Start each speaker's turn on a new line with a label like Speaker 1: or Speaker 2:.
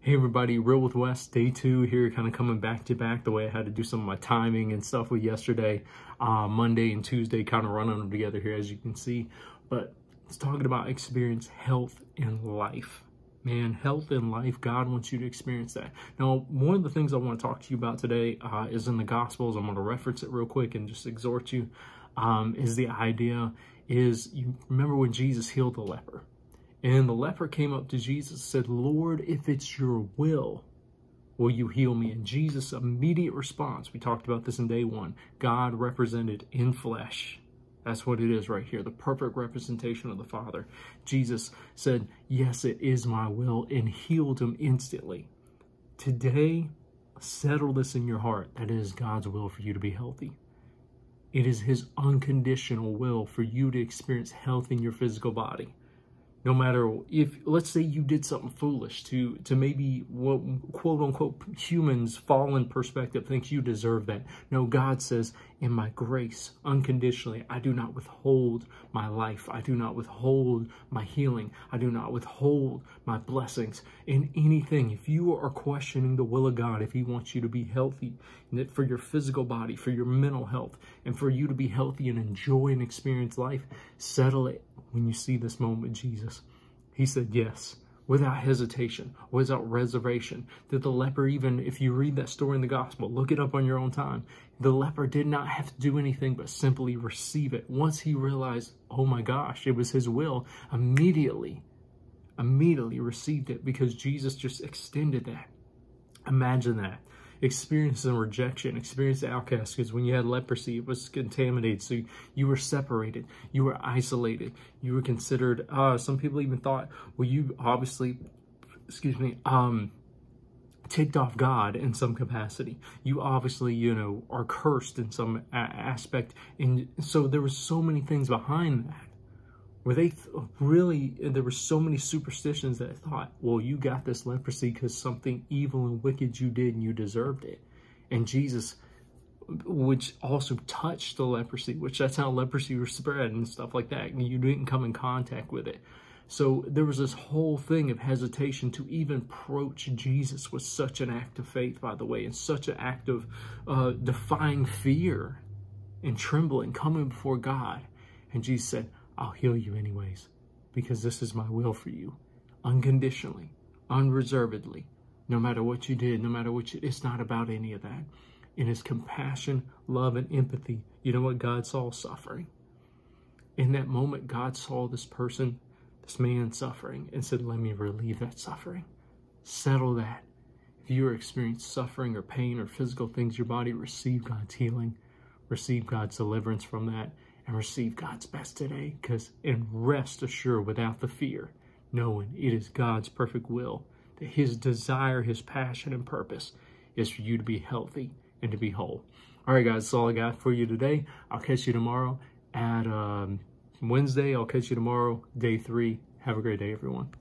Speaker 1: Hey everybody, Real with Wes, day 2 here, kind of coming back to back the way I had to do some of my timing and stuff with yesterday, Monday and Tuesday, kind of running them together here as you can see. But it's talking about experience health in life. Man, health in life, God wants you to experience that. Now, one of the things I want to talk to you about today is in the Gospels. I'm going to reference it real quick and just exhort you, is the idea is, you remember when Jesus healed the leper? And the leper came up to Jesus and said, Lord, if it's your will you heal me? And Jesus' immediate response, we talked about this in day 1, God represented in flesh. That's what it is right here, the perfect representation of the Father. Jesus said, yes, it is my will, and healed him instantly. Today, settle this in your heart, that it is God's will for you to be healthy. It is his unconditional will for you to experience health in your physical body. No matter if, let's say you did something foolish to maybe what quote unquote humans fallen perspective thinks you deserve that. No, God says, in my grace, unconditionally, I do not withhold my life. I do not withhold my healing. I do not withhold my blessings in anything. If you are questioning the will of God, if he wants you to be healthy for your physical body, for your mental health, and for you to be healthy and enjoy and experience life, settle it when you see this moment with Jesus. He said yes, without hesitation, without reservation. That the leper, even if you read that story in the gospel, look it up on your own time, the leper did not have to do anything but simply receive it. Once he realized, oh my gosh, it was his will, immediately received it because Jesus just extended that. Imagine that. Experiencing rejection, experience the outcast, because when you had leprosy, it was contaminated. So you were separated, you were isolated, you were considered, some people even thought, well, you obviously, ticked off God in some capacity. You obviously, are cursed in some aspect. And so there was so many things behind that. Where there were so many superstitions that thought, well, you got this leprosy because something evil and wicked you did and you deserved it. And Jesus, which also touched the leprosy, which that's how leprosy was spread and stuff like that. And you didn't come in contact with it. So there was this whole thing of hesitation to even approach Jesus was such an act of faith, by the way, and such an act of defying fear and trembling, coming before God. And Jesus said, I'll heal you anyways, because this is my will for you, unconditionally, unreservedly, no matter what you did, no matter what it's not about any of that. In his compassion, love, and empathy, you know what God saw? Suffering. In that moment, God saw this person, this man suffering, and said, let me relieve that suffering. Settle that. If you are experiencing suffering or pain or physical things, your body, receive God's healing, receive God's deliverance from that, and receive God's best today, and rest assured without the fear, knowing it is God's perfect will, that his desire, his passion, and purpose is for you to be healthy and to be whole. All right, guys, that's all I got for you today. I'll catch you tomorrow at Wednesday. I'll catch you tomorrow, day 3. Have a great day, everyone.